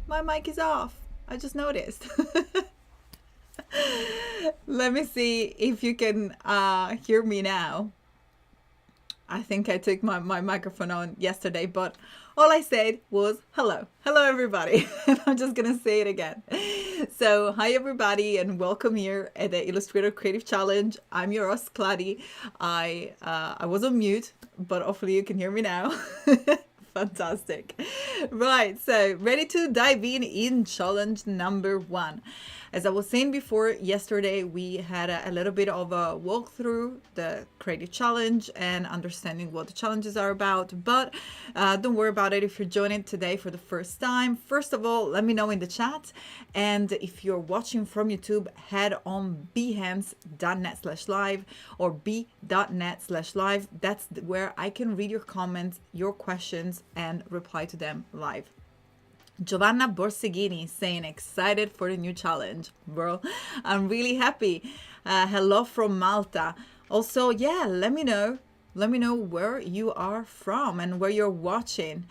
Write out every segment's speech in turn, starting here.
my mic is off. I just noticed. Let me see if you can hear me now. I think I took my microphone on yesterday, but all I said was hello. Hello, everybody. And I'm just going to say it again. So, hi, everybody, and welcome here at the Illustrator Creative Challenge. I'm your host, Claudia. I was on mute, but hopefully you can hear me now. Fantastic. Right, so ready to dive in challenge number 1. As I was saying before, yesterday we had a little bit of a walk through the creative challenge and understanding what the challenges are about. But don't worry about it if you're joining today for the first time. First of all, let me know in the chat. And if you're watching from YouTube, head on behance.net/live or b.net/live. That's where I can read your comments, your questions, and reply to them live. Giovanna Borseghini saying excited for the new challenge. Bro, I'm really happy. Hello from Malta. Also, yeah, let me know where you are from and where you're watching.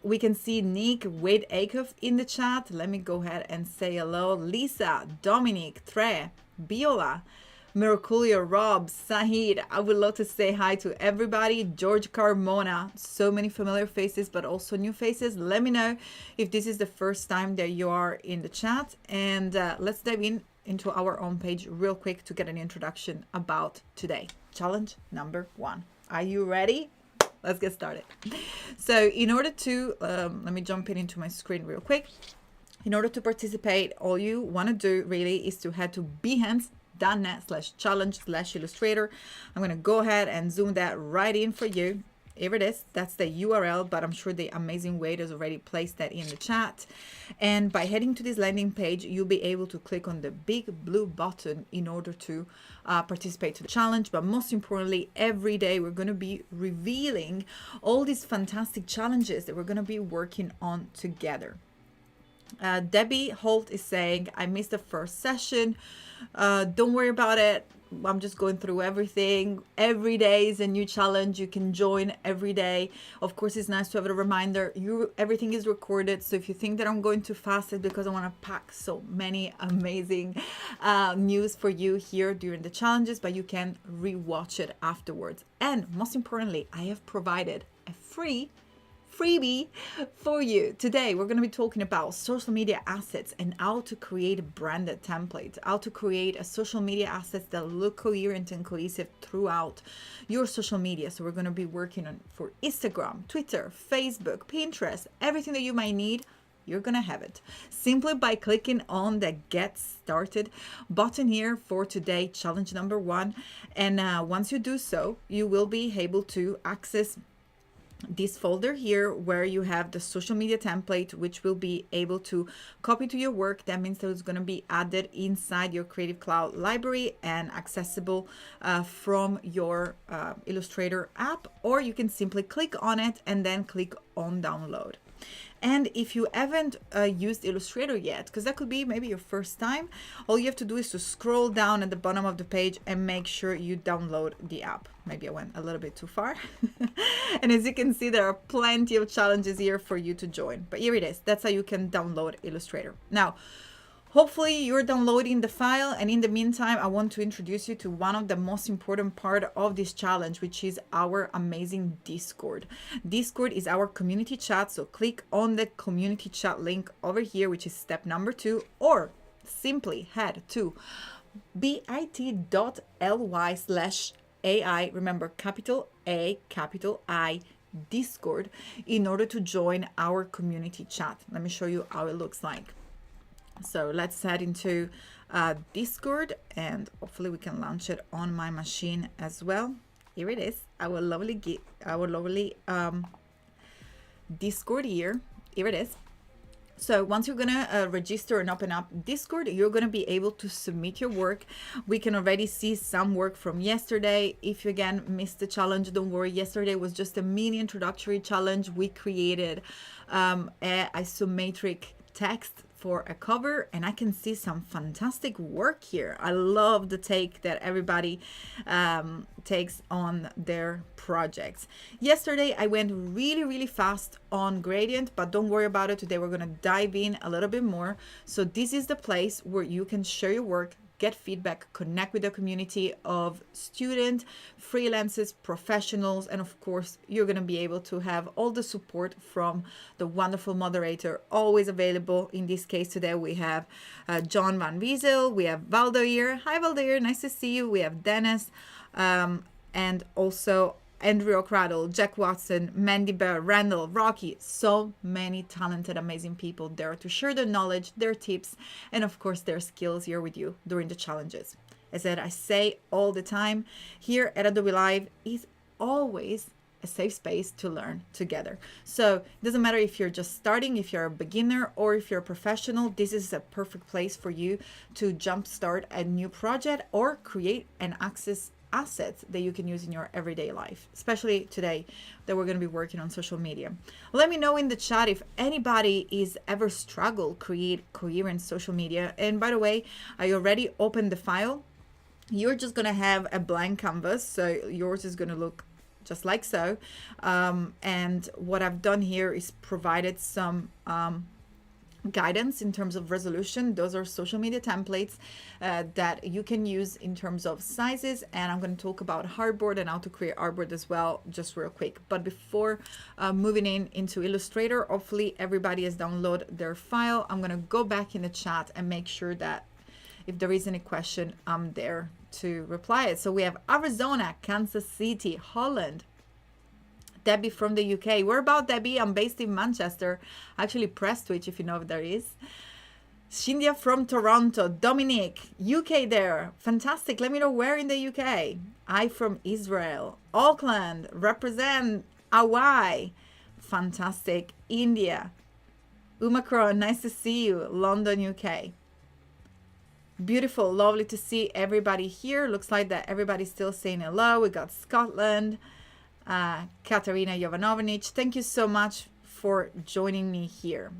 We can see Nick Wade Acuff in the chat. Let me go ahead and say hello. Lisa, Dominic, Tre, Biola, Merculio, Rob, Sahid. I would love to say hi to everybody. George Carmona. So many familiar faces, but also new faces. Let me know if this is the first time that you are in the chat. And let's dive into our own page real quick to get an introduction about today. Challenge number 1. Are you ready? Let's get started. So in order to, let me jump into my screen real quick. In order to participate, all you want to do really is to head to behance.net/challenge/illustrator. I'm going to go ahead and zoom that right in for you. Here it is. That's the URL, but I'm sure the amazing Wade has already placed that in the chat. And by heading to this landing page, you'll be able to click on the big blue button in order to participate to the challenge. But most importantly, every day we're going to be revealing all these fantastic challenges that we're going to be working on together. Debbie Holt is saying, I missed the first session. Don't worry about it. I'm just going through everything. Every day is a new challenge. You can join every day. Of course, it's nice to have a reminder. Everything is recorded. So if you think that I'm going too fast, it's because I want to pack so many amazing news for you here during the challenges, but you can rewatch it afterwards. And most importantly, I have provided a freebie for you. Today, we're going to be talking about social media assets and how to create a branded template, how to create a social media assets that look coherent and cohesive throughout your social media. So we're going to be working on for Instagram, Twitter, Facebook, Pinterest, everything that you might need. You're going to have it simply by clicking on the Get Started button here for today, challenge number 1. And once you do so, you will be able to access this folder here where you have the social media template, which will be able to copy to your work. That means that it's going to be added inside your Creative Cloud library and accessible from your Illustrator app, or you can simply click on it and then click on download. And if you haven't used Illustrator yet, because that could be maybe your first time, all you have to do is to scroll down at the bottom of the page and make sure you download the app. Maybe I went a little bit too far. And as you can see, there are plenty of challenges here for you to join. But here it is. That's how you can download Illustrator. Now, hopefully you're downloading the file, and in the meantime, I want to introduce you to one of the most important part of this challenge, which is our amazing Discord. Discord is our community chat, so click on the community chat link over here, which is step number 2, or simply head to bit.ly/AI, remember capital A, capital I, Discord, in order to join our community chat. Let me show you how it looks like. So let's head into Discord, and hopefully we can launch it on my machine as well. Here it is, our lovely Discord here. Here it is. So once you're gonna register and open up Discord, you're gonna be able to submit your work. We can already see some work from yesterday. If you again missed the challenge, don't worry. Yesterday was just a mini introductory challenge. We created a isometric text for a cover, and I can see some fantastic work here. I love the take that everybody takes on their projects. Yesterday I went really fast on gradient, but don't worry about it. Today we're going to dive in a little bit more. So this is the place where you can share your work, get feedback, connect with the community of students, freelancers, professionals, and of course, you're going to be able to have all the support from the wonderful moderator, always available. In this case, today we have John Van Wiesel, we have Valdair. Hi, Valdair, nice to see you. We have Dennis, and also Andrew O'Cradle, Jack Watson, Mandy Bear, Randall, Rocky, so many talented, amazing people there to share their knowledge, their tips, and of course their skills here with you during the challenges. As I say all the time, here at Adobe Live is always a safe space to learn together. So it doesn't matter if you're just starting, if you're a beginner, or if you're a professional, this is a perfect place for you to jumpstart a new project or create and access assets that you can use in your everyday life, especially today that we're going to be working on social media. Let me know in the chat if anybody is ever struggled create coherent social media. And by the way, I already opened the file. You're just going to have a blank canvas, so yours is going to look just like so. And what I've done here is provided some guidance in terms of resolution. Those are social media templates that you can use in terms of sizes, and I'm going to talk about artboard and how to create artboard as well, just real quick. But before moving into Illustrator, hopefully everybody has downloaded their file. I'm going to go back in the chat and make sure that if there is any question, I'm there to reply it. So we have Arizona, Kansas City, Holland, Debbie from the UK. Where about, Debbie? I'm based in Manchester. Actually, Prestwich, if you know if there is. Shindia from Toronto. Dominic, UK there. Fantastic. Let me know where in the UK. I from Israel. Auckland. Represent. Hawaii. Fantastic. India. Umacron, nice to see you. London, UK. Beautiful. Lovely to see everybody here. Looks like that everybody's still saying hello. We got Scotland. Katarina Jovanovic, thank you so much for joining me here.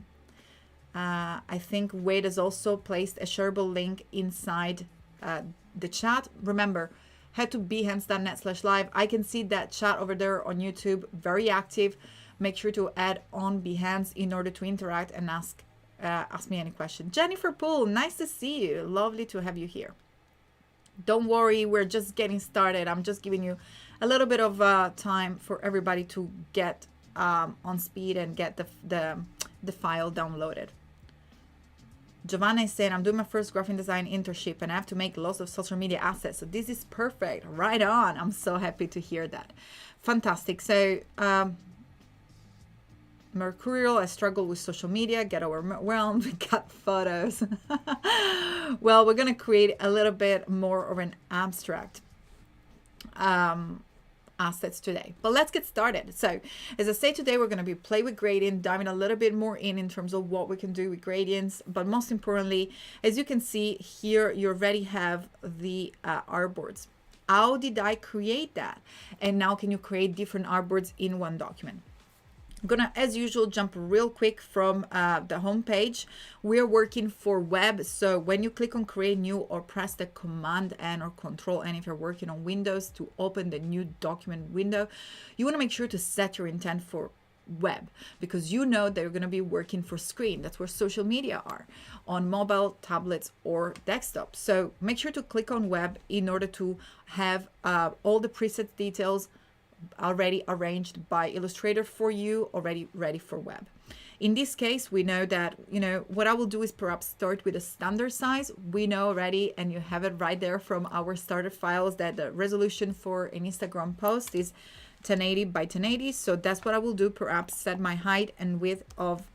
I think Wade has also placed a shareable link inside the chat. Remember, head to behance.net/live. I can see that chat over there on YouTube, very active. Make sure to add on Behance in order to interact and ask me any question. Jennifer Poole, nice to see you. Lovely to have you here. Don't worry, we're just getting started. I'm just giving you a little bit of time for everybody to get on speed and get the file downloaded. Giovanna is saying, I'm doing my first graphic design internship and I have to make lots of social media assets. So this is perfect. Right on. I'm so happy to hear that. Fantastic. So Mercurial, I struggle with social media, get overwhelmed, we got photos. Well, we're going to create a little bit more of an abstract assets today, but let's get started. So as I say, today we're going to be play with gradient, diving a little bit more in terms of what we can do with gradients, but most importantly, as you can see here, you already have the artboards. How did I create that? And now can you create different artboards in one document? I'm gonna, as usual, jump real quick from the home page. We're working for web, so when you click on create new or press the Command N or Control N if you're working on Windows to open the new document window, you want to make sure to set your intent for web, because you know that you're going to be working for screen. That's where social media are, on mobile, tablets, or desktop. So make sure to click on web in order to have all the preset details already arranged by Illustrator for you, already ready for web. In this case, we know that, what I will do is perhaps start with a standard size. We know already, and you have it right there from our starter files, that the resolution for an Instagram post is 1080 by 1080. So that's what I will do, perhaps set my height and width of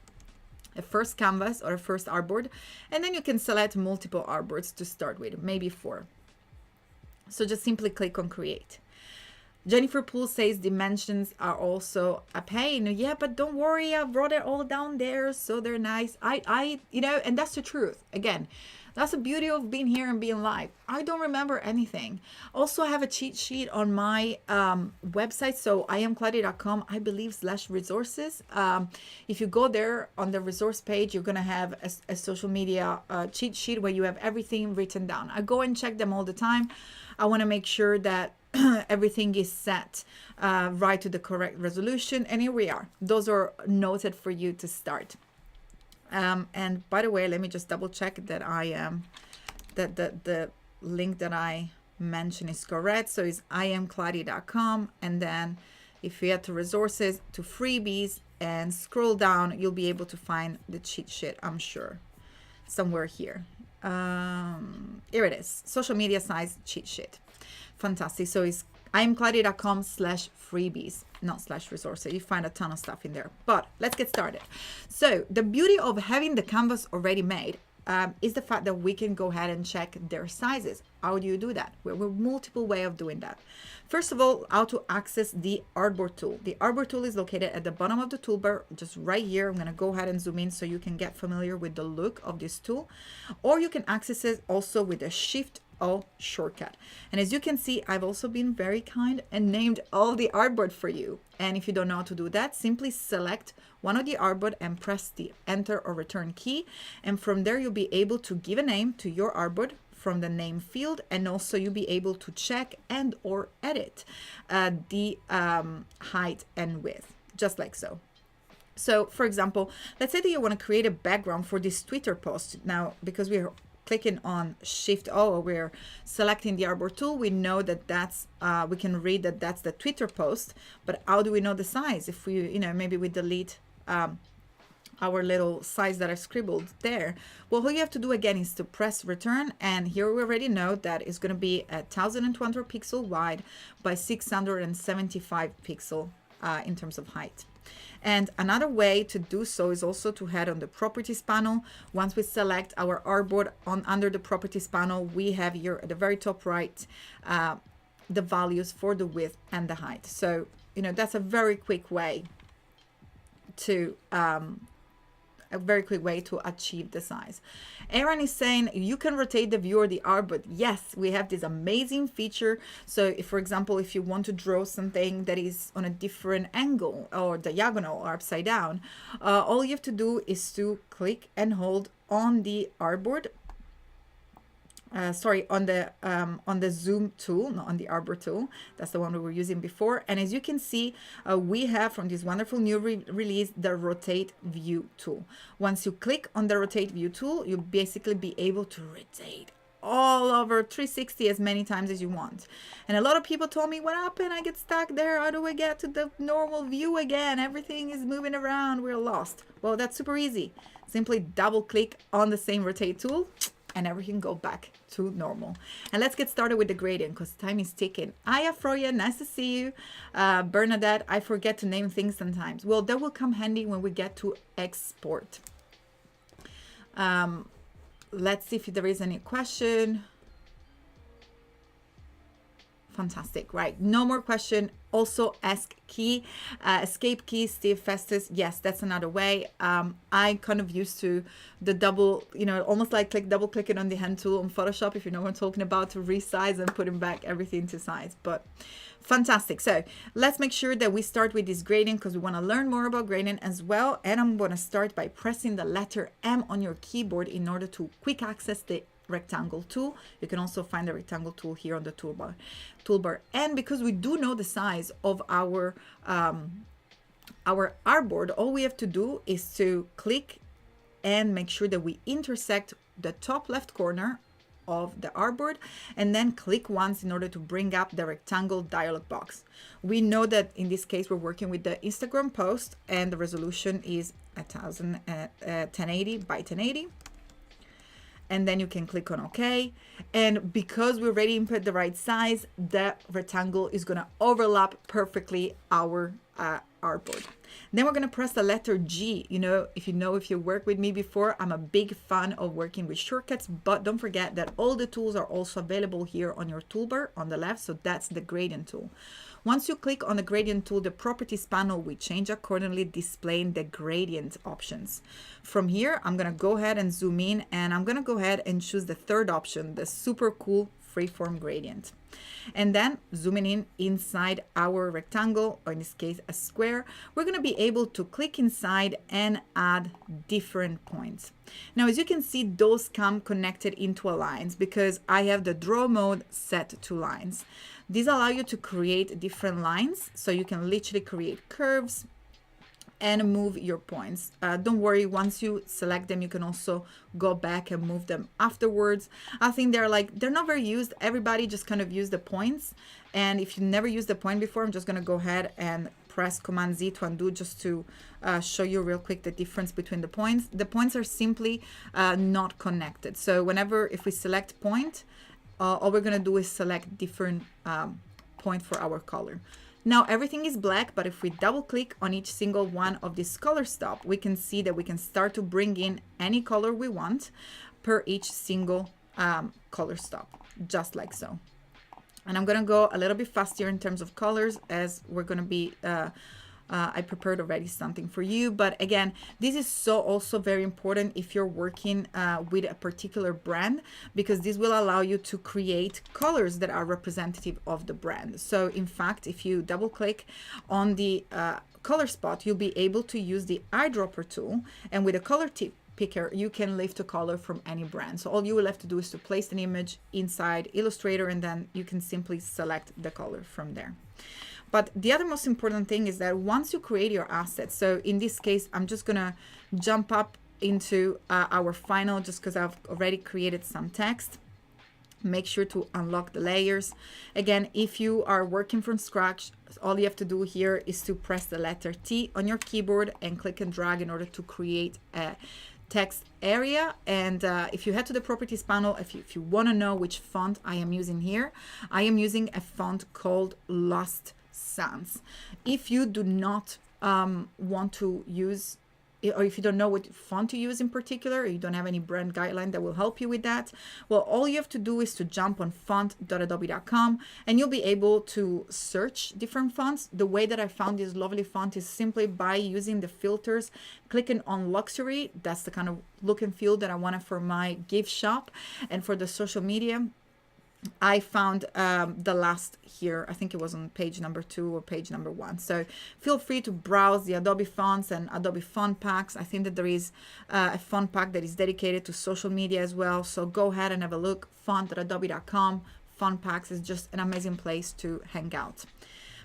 a first canvas or a first artboard. And then you can select multiple artboards to start with, maybe 4. So just simply click on create. Jennifer Poole says dimensions are also a pain. Yeah, but don't worry, I wrote it all down there, so they're nice. And that's the truth. Again, that's the beauty of being here and being live. I don't remember anything. Also, I have a cheat sheet on my website, so iamcloudy.com, I believe, /resources. If you go there on the resource page, you're gonna have a social media cheat sheet where you have everything written down. I go and check them all the time. I want to make sure that everything is set right to the correct resolution, and here we are. Those are noted for you to start. And by the way, let me just double check that I am that the link that I mentioned is correct. So it's iamcloudy.com, and then if you head to resources, to freebies, and scroll down, you'll be able to find the cheat sheet, I'm sure, somewhere here. Here it is, social media size cheat sheet. Fantastic. So it's iamcloudy.com/freebies, not /resources. You find a ton of stuff in there, but let's get started. So the beauty of having the canvas already made is the fact that we can go ahead and check their sizes. How do you do that? We're multiple way of doing that. First of all, how to access the artboard tool. The artboard tool is located at the bottom of the toolbar, just right here. I'm going to go ahead and zoom in so you can get familiar with the look of this tool, or you can access it also with a Shift O shortcut. And as you can see, I've also been very kind and named all the artboard for you. And if you don't know how to do that, simply select one of the artboard and press the Enter or Return key. And from there, you'll be able to give a name to your artboard from the name field, and also you'll be able to check and or edit the height and width, just like so. So for example, let's say that you want to create a background for this Twitter post. Now, because we're clicking on Shift O, we're selecting the artboard tool, we know that that's we can read that that's the Twitter post. But how do we know the size? If we, maybe we delete our little size that I scribbled there. Well, all you have to do again is to press return, and here we already know that it's going to be 1,200 pixel wide by 675 pixel in terms of height. And another way to do so is also to head on the properties panel. Once we select our artboard under the properties panel, we have here at the very top right the values for the width and the height. So that's a very quick way to achieve the size. Aaron is saying you can rotate the view or the artboard. Yes, we have this amazing feature. So if, for example, if you want to draw something that is on a different angle or diagonal or upside down, all you have to do is to click and hold on the artboard. On the zoom tool, not on the artboard tool. That's the one we were using before. And as you can see, we have from this wonderful new release the rotate view tool. Once you click on the rotate view tool, you'll basically be able to rotate all over 360 as many times as you want. And a lot of people told me, what happened? I get stuck there. How do I get to the normal view again? Everything is moving around. We're lost. Well, that's super easy. Simply double click on the same rotate tool, and everything go back to normal. And let's get started with the gradient because time is ticking. Hi, Afroya, nice to see you. Bernadette, I forget to name things sometimes. Well, that will come handy when we get to export. Let's see if there is any question. Fantastic, right? No more question. Also, ask key, escape key, Steve Festus. Yes, that's another way. I kind of used to the double, almost like double clicking on the hand tool on Photoshop, if you know what I'm talking about, to resize and putting back everything to size. But fantastic. So let's make sure that we start with this gradient because we want to learn more about gradient as well. And I'm going to start by pressing the letter M on your keyboard in order to quick access the rectangle tool. You can also find the rectangle tool here on the toolbar. And because we do know the size of our artboard, all we have to do is to click and make sure that we intersect the top left corner of the artboard, and then click once in order to bring up the rectangle dialog box. We know that in this case we're working with the Instagram post, and the resolution is 1080 by 1080. And then you can click on OK. And because we already input the right size, the rectangle is going to overlap perfectly our artboard. Then we're going to press the letter G. If you work with me before, I'm a big fan of working with shortcuts, but don't forget that all the tools are also available here on your toolbar on the left. So that's the gradient tool. Once you click on the gradient tool, the properties panel will change accordingly, displaying the gradient options. From here, I'm going to go ahead and zoom in, and I'm going to go ahead and choose the third option, the super cool freeform gradient. And then zooming in inside our rectangle, or in this case a square, we're going to be able to click inside and add different points. Now, as you can see, those come connected into a lines because I have the draw mode set to lines. These allow you to create different lines, so you can literally create curves and move your points. Don't worry, once you select them, you can also go back and move them afterwards. I think they're not very used. Everybody just kind of use the points. And if you never used the point before, I'm just gonna go ahead and press Command Z to undo just to show you real quick the difference between the points. The points are simply not connected. So if we select point, all we're gonna do is select different point for our color. Now everything is black, but if we double click on each single one of these color stop, we can see that we can start to bring in any color we want per each single color stop, just like so. And I'm gonna go a little bit faster in terms of colors, as we're gonna be I prepared already something for you. But again, this is also very important if you're working with a particular brand, because this will allow you to create colors that are representative of the brand. So in fact, if you double click on the color spot, you'll be able to use the eyedropper tool, and with a color picker, you can lift a color from any brand. So all you will have to do is to place an image inside Illustrator, and then you can simply select the color from there. But the other most important thing is that once you create your assets, so in this case, I'm just gonna jump up into our final, just because I've already created some text. Make sure to unlock the layers. Again, if you are working from scratch, all you have to do here is to press the letter T on your keyboard and click and drag in order to create a text area. And if you head to the properties panel, if you want to know which font I am using here, I am using a font called Lost Sans. If you do not want to use, or if you don't know what font to use in particular, or you don't have any brand guideline that will help you with that, well, all you have to do is to jump on font.adobe.com, and you'll be able to search different fonts. The way that I found this lovely font is simply by using the filters, clicking on luxury. That's the kind of look and feel that I wanted for my gift shop. And for the social media, I found the last here, I think it was on page number 2 or page number 1. So feel free to browse the Adobe fonts and Adobe font packs. I think that there is a font pack that is dedicated to social media as well. So go ahead and have a look. Font.adobe.com. Font packs is just an amazing place to hang out.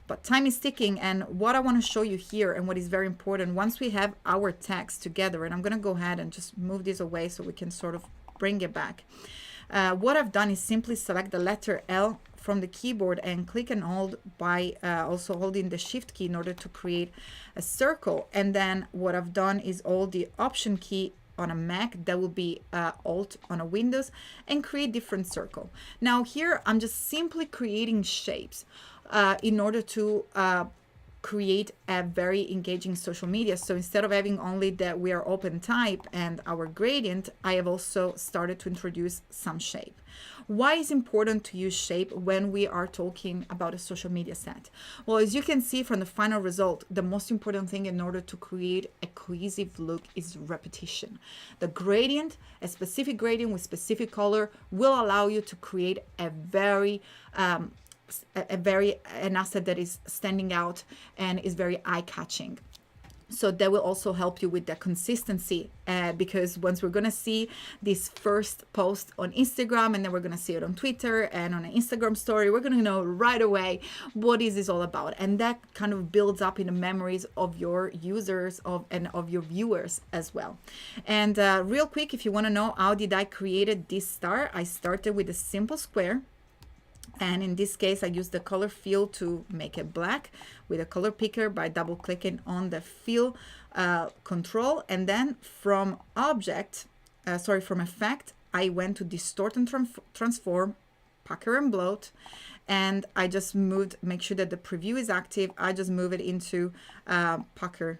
But time is ticking, and what I want to show you here, and what is very important, once we have our text together, and I'm going to go ahead and just move this away so we can sort of bring it back. What I've done is simply select the letter L from the keyboard and click and hold by also holding the shift key in order to create a circle. And then what I've done is hold the option key on a Mac, that will be Alt on a Windows, and create different circle. Now here I'm just simply creating shapes in order to create a very engaging social media. So instead of having only that we are open type and our gradient, I have also started to introduce some shape. Why is it important to use shape when we are talking about a social media set? Well, as you can see from the final result, the most important thing in order to create a cohesive look is repetition. The gradient, a specific gradient with specific color, will allow you to create a very an asset that is standing out and is very eye-catching. So that will also help you with the consistency, because once we're going to see this first post on Instagram, and then we're going to see it on Twitter and on an Instagram story, we're going to know right away what is this all about. And that kind of builds up in the memories of your users and of your viewers as well. And real quick, if you want to know how did I create this star, I started with a simple square. And in this case, I used the color fill to make it black with a color picker by double clicking on the fill control. And then from from effect, I went to distort and transform, pucker and bloat. And I just make sure that the preview is active. I just move it into pucker,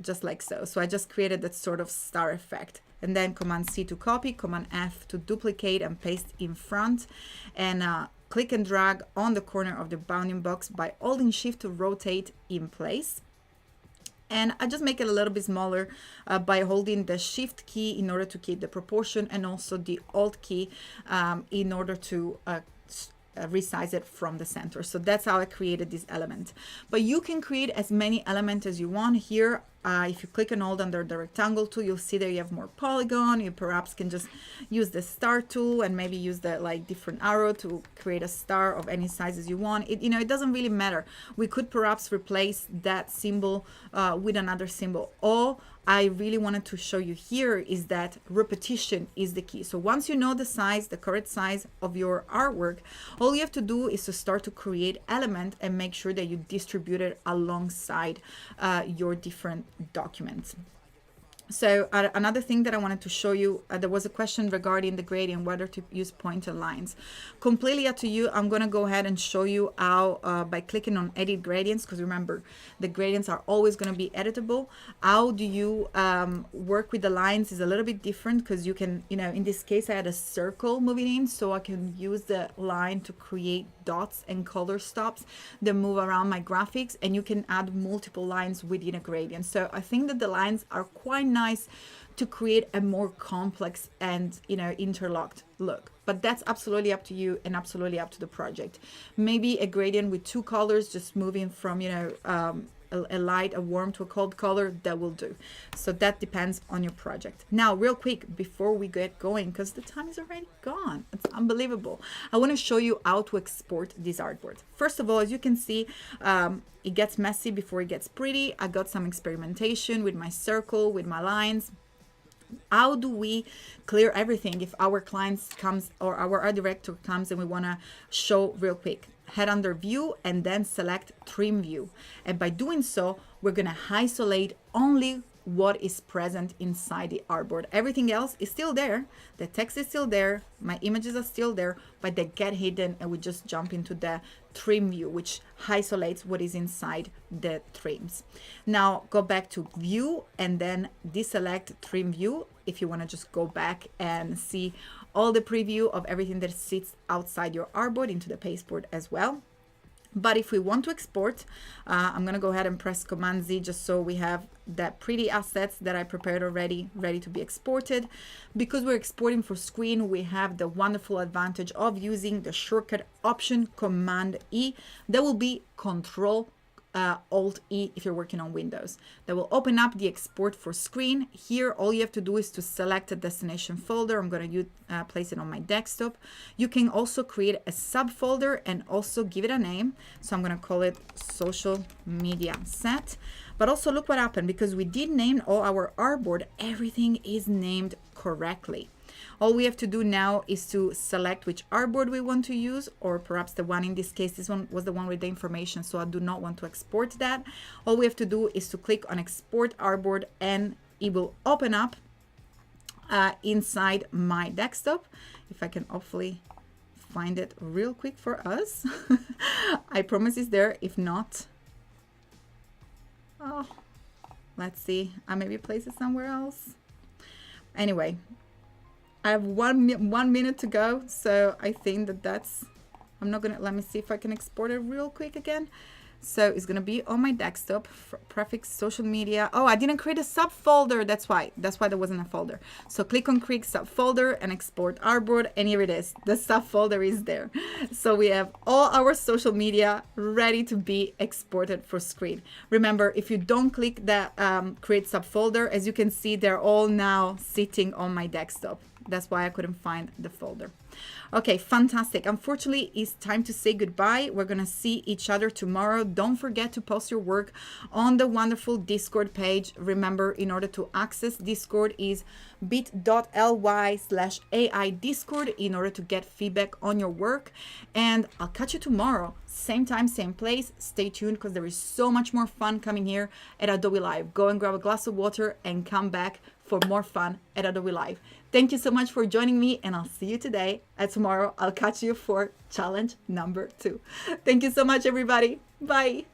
just like so. So I just created that sort of star effect. And then Command C to copy, Command F to duplicate and paste in front. And click and drag on the corner of the bounding box by holding shift to rotate in place. And I just make it a little bit smaller by holding the shift key in order to keep the proportion, and also the alt key in order to resize it from the center. So that's how I created this element. But you can create as many elements as you want here. If you click and hold under the rectangle tool, you'll see that you have more polygon. You perhaps can just use the star tool and maybe use the like different arrow to create a star of any sizes you want. It, you know, it doesn't really matter. We could perhaps replace that symbol with another symbol. All I really wanted to show you here is that repetition is the key. So once you know the size, the correct size of your artwork, all you have to do is to start to create element and make sure that you distribute it alongside your different documents. So another thing that I wanted to show you, there was a question regarding the gradient, whether to use pointed lines. Completely up to you. I'm going to go ahead and show you how by clicking on edit gradients, because remember, the gradients are always going to be editable. How do you work with the lines is a little bit different, because you can, you know, in this case, I had a circle moving in, so I can use the line to create dots and color stops that move around my graphics, and you can add multiple lines within a gradient. So I think that the lines are quite nice to create a more complex and, you know, interlocked look. But that's absolutely up to you and absolutely up to the project. Maybe a gradient with two colors just moving from, you know, a light, a warm to a cold color, that will do. So that depends on your project. Now, real quick, before we get going, because the time is already gone, it's unbelievable, I want to show you how to export these artboards. First of all, as you can see, it gets messy before it gets pretty. I got some experimentation with my circle, with my lines. How do we clear everything if our clients comes or our art director comes and we want to show real quick? Head under view and then select trim view. And by doing so, we're going to isolate only what is present inside the artboard. Everything else is still there. The text is still there. My images are still there, but they get hidden and we just jump into the trim view, which isolates what is inside the trims. Now go back to view and then deselect trim view if you want to just go back and see all the preview of everything that sits outside your artboard into the pasteboard as well. But if we want to export, I'm going to go ahead and press Command Z just so we have that pretty assets that I prepared already ready to be exported. Because we're exporting for screen, we have the wonderful advantage of using the shortcut option Command E. That will be Control Alt E if you're working on Windows. That will open up the export for screen. Here, all you have to do is to select a destination folder. I'm going to place it on my desktop. You can also create a subfolder and also give it a name. So I'm going to call it social media set. But also look what happened, because we did name all our artboard, everything is named correctly. All we have to do now is to select which artboard we want to use, or perhaps the one in this case, this one was the one with the information, so I do not want to export that. All we have to do is to click on export artboard and it will open up inside my desktop. If I can hopefully find it real quick for us. I promise it's there. If not, oh, let's see. I maybe place it somewhere else. Anyway, I have one minute to go, so I think that that's, I'm not gonna, let me see if I can export it real quick again. So it's gonna be on my desktop, prefix social media. Oh, I didn't create a subfolder. That's why there wasn't a folder. So click on create subfolder and export artboard, and here it is. The subfolder is there. So we have all our social media ready to be exported for screen. Remember, if you don't click that create subfolder, as you can see, they're all now sitting on my desktop. That's why I couldn't find the folder. Okay, fantastic. Unfortunately, it's time to say goodbye. We're going to see each other tomorrow. Don't forget to post your work on the wonderful Discord page. Remember, in order to access Discord is bit.ly/AI Discord in order to get feedback on your work. And I'll catch you tomorrow. Same time, same place. Stay tuned because there is so much more fun coming here at Adobe Live. Go and grab a glass of water and come back for more fun at Adobe Live. Thank you so much for joining me, and I'll see you today. And tomorrow, I'll catch you for challenge number 2. Thank you so much, everybody. Bye.